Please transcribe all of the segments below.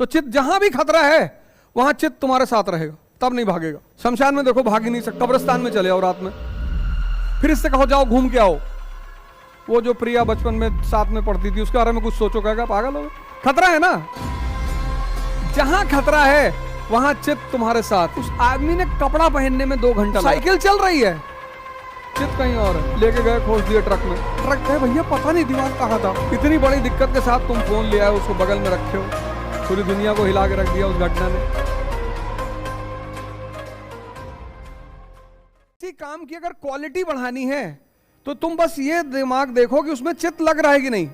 तो चित्त जहां भी खतरा है वहां चित्त तुम्हारे साथ रहेगा, तब नहीं भागेगा। शमशान में देखो भाग ही नहीं सकता, कब्रिस्तान में चले आओ रात में, फिर इससे कहो जाओ घूम के आओ। वो जो प्रिया बचपन में साथ में पढ़ती थी उसके बारे में कुछ सोचो, कहेगा पागल हो, खतरा है ना। जहां खतरा है वहां चित्त तुम्हारे साथ। उस आदमी ने कपड़ा पहनने में 2 घंटा, साइकिल चल रही है, चित्त कहीं और है। लेके गए, खोस दिए ट्रक में। ट्रक है भैया, पता नहीं दिमाग कहाँ था। इतनी बड़ी दिक्कत के साथ तुम फोन ले आए, उसको बगल में रखे हो, पूरी दुनिया को हिला के रख दिया उस घटना ने। किसी काम की अगर क्वालिटी बढ़ानी है तो तुम बस ये दिमाग देखो कि उसमें चित्त लग रहा है कि नहीं।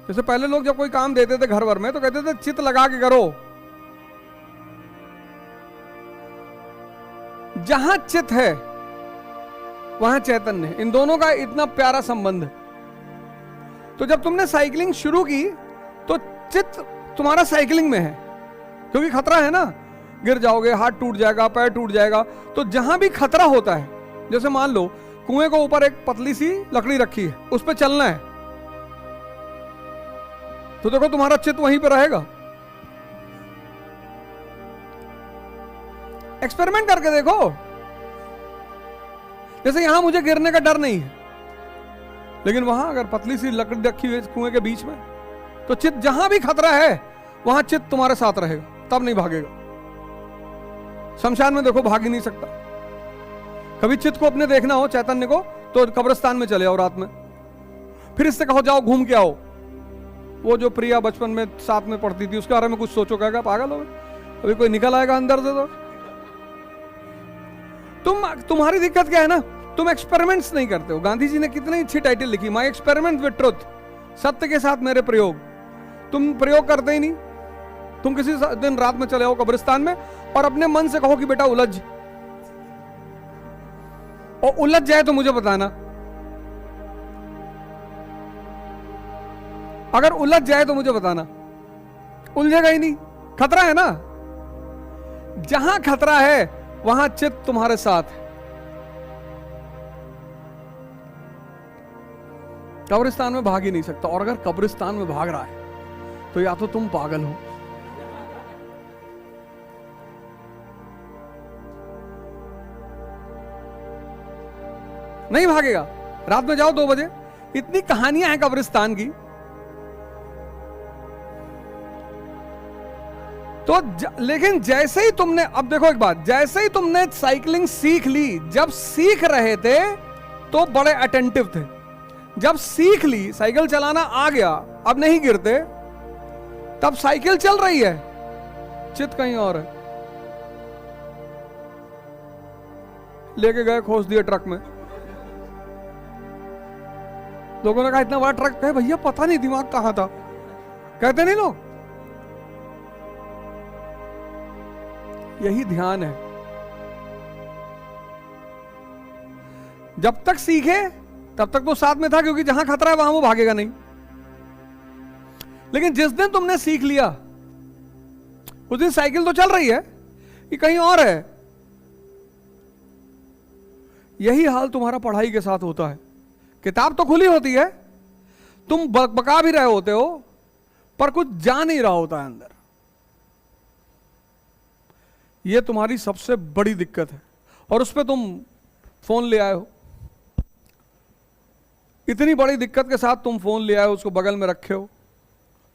जैसे पहले लोग जब कोई काम देते थे घर भर में तो कहते थे चित्त लगा के करो। जहां चित्त है वहां चैतन्य है। इन दोनों का इतना प्यारा संबंध। तो जब तुमने साइकिलिंग शुरू की तो चित्त तुम्हारा साइकिलिंग में है, क्योंकि खतरा है ना, गिर जाओगे, हाथ टूट जाएगा, पैर टूट जाएगा। तो जहां भी खतरा होता है, जैसे मान लो कुएं को ऊपर एक पतली सी लकड़ी रखी है, उस पर चलना है, तो देखो तुम्हारा चित्त वहीं पर रहेगा। एक्सपेरिमेंट करके देखो। जैसे यहां मुझे गिरने का डर नहीं है, लेकिन वहां अगर पतली सी लकड़ी रखी हुई कुएं के बीच में, तो चित्त जहां भी खतरा है वहां चित्त तुम्हारे साथ रहेगा, तब नहीं भागेगा। शमशान में देखो भाग ही नहीं सकता। कभी चित्त को अपने देखना हो, चैतन्य को, तो कब्रिस्तान में चले आओ रात में, फिर इससे कहो जाओ घूम के आओ। वो जो प्रिया बचपन में साथ में पढ़ती थी उसके बारे में कुछ सोचो, कहेगा पागल हो, अभी कोई निकल आएगा अंदर से। तो तुम्हारी दिक्कत क्या है ना, तुम एक्सपेरिमेंट्स नहीं करते हो। गांधी जी ने कितनी अच्छी टाइटल लिखी, माय एक्सपेरिमेंट विद ट्रुथ, सत्य के साथ मेरे प्रयोग। तुम प्रयोग करते ही नहीं। तुम किसी दिन रात में चले आओ कब्रिस्तान में और अपने मन से कहो कि बेटा उलझ, और उलझ जाए तो मुझे बताना। अगर उलझ जाए तो मुझे बताना। उलझेगा ही नहीं, खतरा है ना। जहां खतरा है वहां चित्त तुम्हारे साथ है। कब्रिस्तान में भाग ही नहीं सकता, और अगर कब्रिस्तान में भाग रहा है तो या तो तुम पागल हो, नहीं भागेगा। रात में जाओ 2 बजे, इतनी कहानियां हैं कब्रिस्तान की। तो लेकिन जैसे ही तुमने, अब देखो एक बात, जैसे ही तुमने साइकिलिंग सीख ली, जब सीख रहे थे तो बड़े अटेंटिव थे, जब सीख ली, साइकिल चलाना आ गया, अब नहीं गिरते, तब साइकिल चल रही है, चित्त कहीं और है। लेके गए, खोस दिए ट्रक में। लोगों ने कहा इतना बड़ा ट्रक है भैया, पता नहीं दिमाग कहां था, कहते नहीं लोग। यही ध्यान है। जब तक सीखे तब तक तो साथ में था, क्योंकि जहां खतरा है वहां वो भागेगा नहीं। लेकिन जिस दिन तुमने सीख लिया उस दिन साइकिल तो चल रही है, ये कहीं और है। यही हाल तुम्हारा पढ़ाई के साथ होता है। किताब तो खुली होती है, तुम बका भी रहे होते हो, पर कुछ जा नहीं रहा होता है अंदर। यह तुम्हारी सबसे बड़ी दिक्कत है, और उस पर तुम फोन ले आए हो। इतनी बड़ी दिक्कत के साथ तुम फोन ले आए हो, उसको बगल में रखे हो।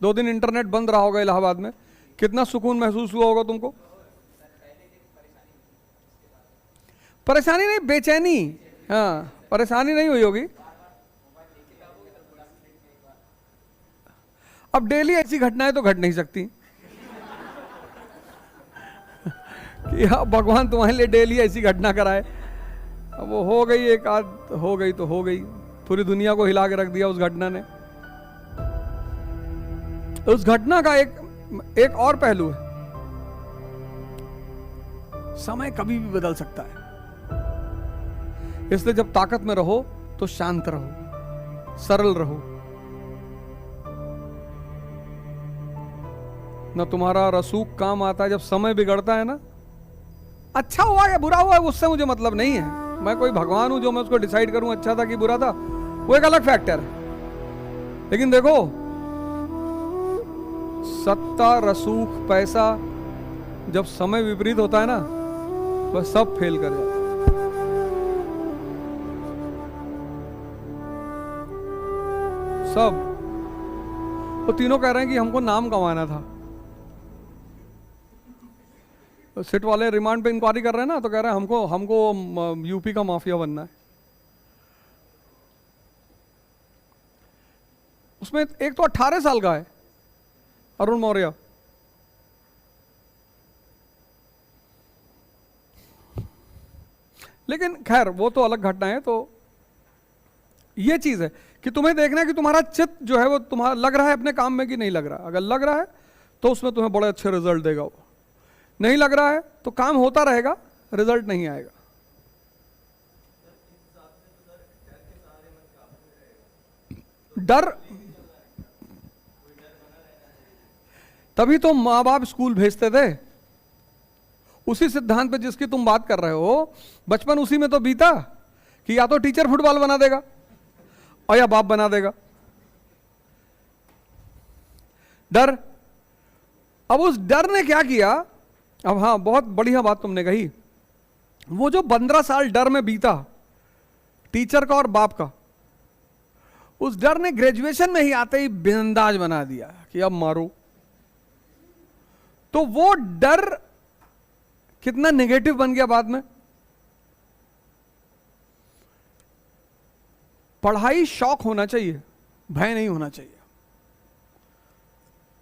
2 दिन इंटरनेट बंद रहा होगा इलाहाबाद में, कितना सुकून महसूस हुआ होगा तुमको। परेशानी नहीं, बेचैनी। हाँ, परेशानी नहीं हुई होगी। अब डेली ऐसी घटनाएं तो घट नहीं सकती कि भगवान तुम्हारे लिए डेली ऐसी घटना कराए। अब वो हो गई, एक आध हो गई तो हो गई, पूरी दुनिया को हिला के रख दिया उस घटना ने। उस घटना का एक और पहलू है, समय कभी भी बदल सकता है। इसलिए जब ताकत में रहो तो शांत रहो, सरल रहो। ना तुम्हारा रसूख काम आता है जब समय बिगड़ता है ना। अच्छा हुआ या बुरा हुआ उससे मुझे मतलब नहीं है, मैं कोई भगवान हूं जो मैं उसको डिसाइड करूं अच्छा था कि बुरा था, वो एक अलग फैक्टर है। लेकिन देखो सत्ता, रसूख, पैसा, जब समय विपरीत होता है ना, बस सब फेल कर जाता है। सब वो तीनों कह रहे हैं कि हमको नाम कमाना था। तो सिट वाले रिमांड पे इंक्वायरी कर रहे हैं ना, तो कह रहे हैं हमको यूपी का माफिया बनना है। उसमें एक तो 18 साल का है अरुण मौर्य, लेकिन खैर वो तो अलग घटना है। तो ये चीज है कि तुम्हें देखना है कि तुम्हारा चित्त जो है वो तुम्हारा लग रहा है अपने काम में कि नहीं लग रहा। अगर लग रहा है तो उसमें तुम्हें बड़े अच्छे रिजल्ट देगा, वो नहीं लग रहा है तो काम होता रहेगा, रिजल्ट नहीं आएगा। डर, तभी तो माँ बाप स्कूल भेजते थे, उसी सिद्धांत पे जिसकी तुम बात कर रहे हो। बचपन उसी में तो बीता कि या तो टीचर फुटबॉल बना देगा और या बाप बना देगा। डर, अब उस डर ने क्या किया। अब हाँ, बहुत बढ़िया बात तुमने कही। वो जो 15 साल डर में बीता टीचर का और बाप का, उस डर ने ग्रेजुएशन में ही आते ही बेअंदाज बना दिया कि अब मारो। तो वो डर कितना नेगेटिव बन गया बाद में। पढ़ाई शौक होना चाहिए, भय नहीं होना चाहिए।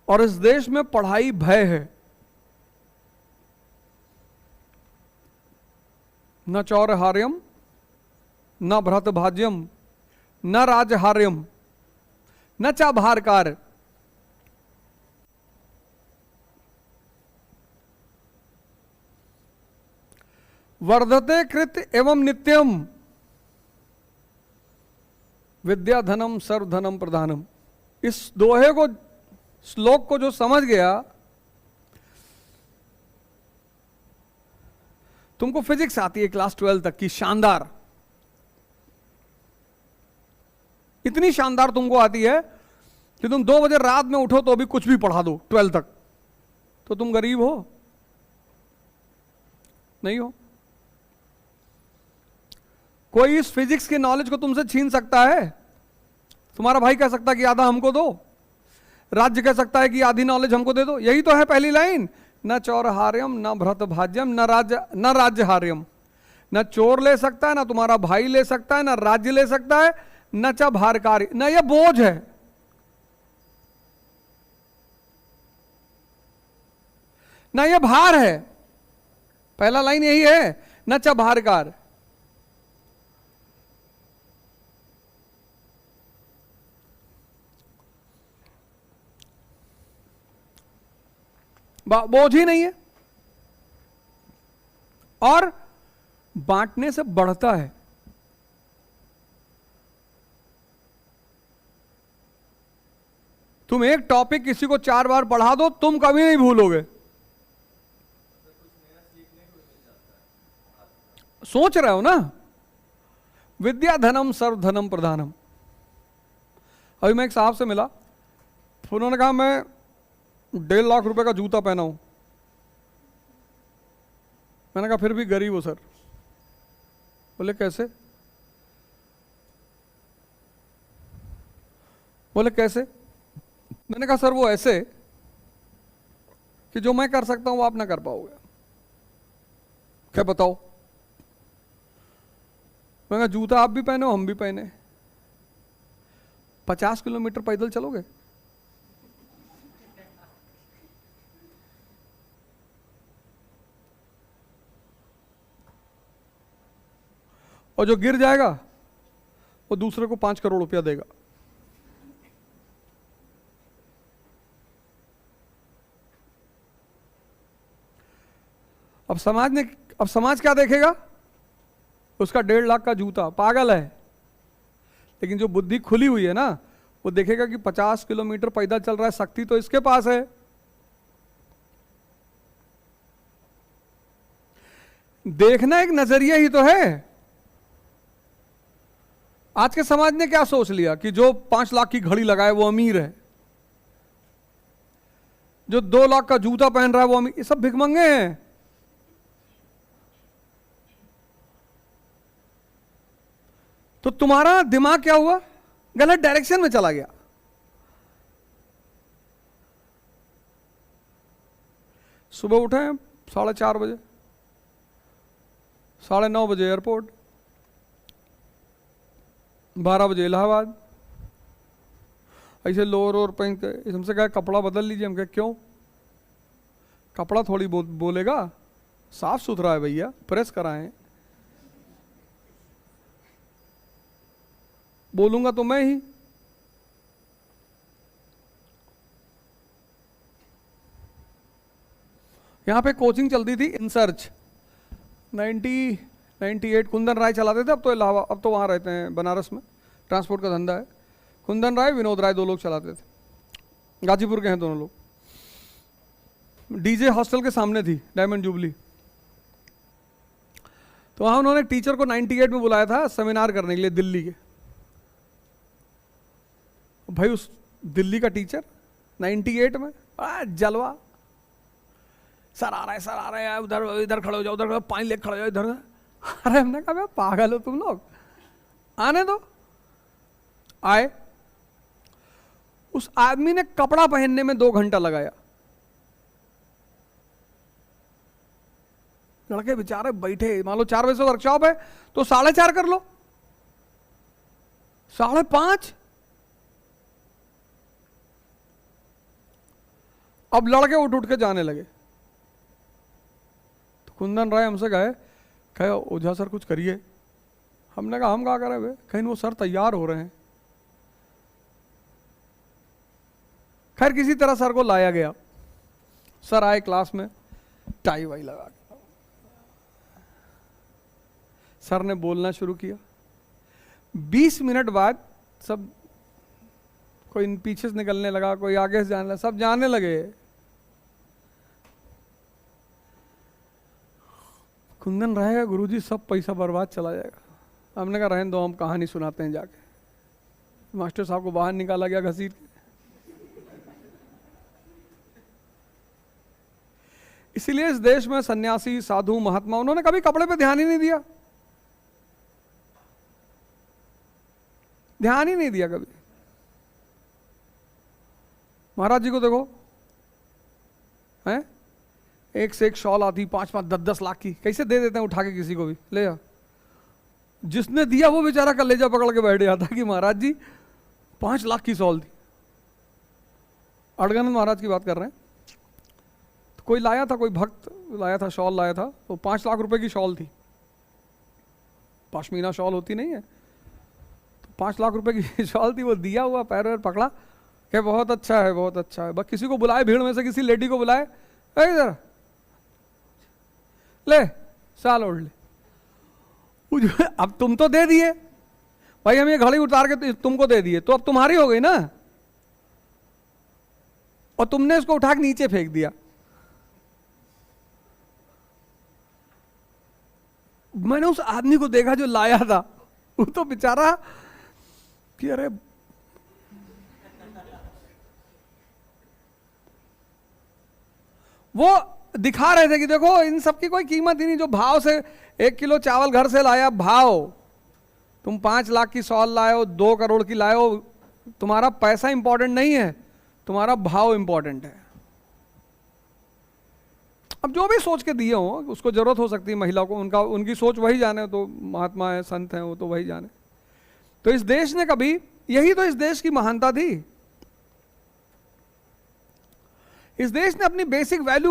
और इस देश में पढ़ाई भय है। न चौरहार्यम न भ्रत भाज्यम न राजहार्यम न चाभारकार। वर्धते कृत एवं नित्यम विद्या धनम सर्वधनम प्रधानम। इस दोहे को, श्लोक को जो समझ गया, तुमको फिजिक्स आती है क्लास 12 तक की, शानदार, इतनी शानदार तुमको आती है कि तुम 2 बजे रात में उठो तो अभी कुछ भी पढ़ा दो 12 तक, तो तुम गरीब हो? नहीं हो। कोई इस फिजिक्स के नॉलेज को तुमसे छीन सकता है? तुम्हारा भाई कह सकता है कि आधा हमको दो, राज्य कह सकता है कि आधी नॉलेज हमको दे दो। यही तो है पहली लाइन, न चौरहार्यम न भ्रत भाज्यम न राज्यहार्यम। न चोर ले सकता है, न तुम्हारा भाई ले सकता है, न राज्य ले सकता है, न च भारकारी, न यह बोझ है, न यह भार है। पहला लाइन यही है, न च भारकार। बोझ ही नहीं है। और बांटने से बढ़ता है। तुम एक टॉपिक किसी को 4 बार पढ़ा दो, तुम कभी नहीं भूलोगे। सोच रहे हो ना, विद्या धनम सर्वधनम प्रधानम। अभी मैं एक साहब से मिला, उन्होंने कहा मैं 1.5 लाख रुपए का जूता पहना हूं। मैंने कहा फिर भी गरीब हो सर। बोले कैसे? बोले कैसे? मैंने कहा सर वो ऐसे कि जो मैं कर सकता हूं वो आप ना कर पाओगे। क्या बताओ? मैंने कहा जूता आप भी पहने हो, हम भी पहने। 50 किलोमीटर पैदल चलोगे? और जो गिर जाएगा वो दूसरे को 5 करोड़ रुपया देगा। अब समाज क्या देखेगा? उसका 1.5 लाख का जूता, पागल है। लेकिन जो बुद्धि खुली हुई है ना, वो देखेगा कि 50 किलोमीटर पैदल चल रहा है, शक्ति तो इसके पास है। देखना एक नजरिया ही तो है। आज के समाज ने क्या सोच लिया कि जो 5 लाख की घड़ी लगाए वो अमीर है। जो 2 लाख का जूता पहन रहा है वो ये सब भिखमंगे हैं। तो तुम्हारा दिमाग क्या हुआ, गलत डायरेक्शन में चला गया। सुबह उठे 4:30 बजे, 9:30 बजे एयरपोर्ट, 12 बजे इलाहाबाद। ऐसे लोअर और पहन के हमसे कहा कपड़ा बदल लीजिए। हम कहे क्यों? कपड़ा थोड़ी बोलेगा, साफ सुथरा है भैया, प्रेस कराएं। बोलूंगा तो मैं ही। यहां पे कोचिंग चलती थी इंसर्च, 98 कुंदन राय चलाते थे। अब तो इलाहाबाद, अब तो वहां रहते हैं बनारस में, ट्रांसपोर्ट का धंधा है। कुंदन राय, विनोद राय 2 लोग चलाते थे, गाजीपुर के हैं दोनों लोग। डीजे हॉस्टल के सामने थी डायमंड जुबली। तो वहां उन्होंने टीचर को 98 में बुलाया था सेमिनार करने के लिए दिल्ली के। भाई उस दिल्ली का टीचर 98 में जलवा, सर आ रहा है, उधर इधर खड़े हो जाओ, उधर 5 लेग खड़े हो जाओ इधर। अरे हमने कहा पागल हो तुम लोग, आने दो। आए, उस आदमी ने कपड़ा पहनने में 2 घंटा लगाया। लड़के बेचारे बैठे, मान लो 4 बजे से वर्कशॉप है तो 4:30 कर लो, 5:30। अब लड़के उठ के जाने लगे। तो कुंदन राय हमसे कहे ओझा सर कुछ करिए। हमने कहा हम क्या करें भाई, कहीं वो सर तैयार हो रहे हैं। खैर किसी तरह सर को लाया गया। सर आए क्लास में, टाई वाई लगा के। सर ने बोलना शुरू किया। 20 मिनट बाद सब, कोई पीछे से निकलने लगा, कोई आगे से जाने लगा, सब जाने लगे। कुंदन रहेगा गुरुजी, सब पैसा बर्बाद चला जाएगा। हमने कहा रहने दो, हम कहानी सुनाते हैं जाके। मास्टर साहब को बाहर निकाला गया घसीट के। इसीलिए इस देश में सन्यासी, साधु, महात्मा, उन्होंने कभी कपड़े पे ध्यान ही नहीं दिया, ध्यान ही नहीं दिया कभी। महाराज जी को देखो, हैं, एक से एक शॉल आती, 5-5, 10-10 लाख की, कैसे दे देते हैं उठा के किसी को भी, ले आ। जिसने दिया वो बेचारा कलेजा पकड़ के बैठ जाता कि महाराज जी 5 लाख की शॉल थी। अड़गन महाराज की बात कर रहे हैं। तो कोई लाया था, कोई भक्त लाया था, शॉल लाया था, तो 5 लाख रुपए की शॉल थी। पश्मीना शॉल होती नहीं है, तो 5 लाख रुपए की शॉल थी। वो दिया हुआ, पैर वैर पकड़ा कि बहुत अच्छा है, बहुत अच्छा है। बस किसी को बुलाए, भीड़ में से किसी लेडी को बुलाए, इधर ले शाल ओढ़ ले। अब तुम तो दे दिए भाई, हम ये घड़ी उतार के तुमको दे दिए, तो अब तुम्हारी हो गई ना, और तुमने इसको उठा के नीचे फेंक दिया। मैंने उस आदमी को देखा जो लाया था, वो तो बेचारा कि अरे वो दिखा रहे थे कि देखो इन सब की कोई कीमत ही नहीं। जो भाव से 1 किलो चावल घर से लाया, भाव, तुम 5 लाख की शॉल लाए हो, 2 करोड़ की लाए हो, तुम्हारा पैसा इंपॉर्टेंट नहीं है, तुम्हारा भाव इंपॉर्टेंट है। अब जो भी सोच के दिए हो, उसको जरूरत हो सकती है महिला को, उनकी सोच वही जाने, तो महात्मा है, संत हैं, वो तो वही जाने। तो इस देश ने कभी, यही तो इस देश की महानता थी। इस देश ने अपनी बेसिक वैल्यू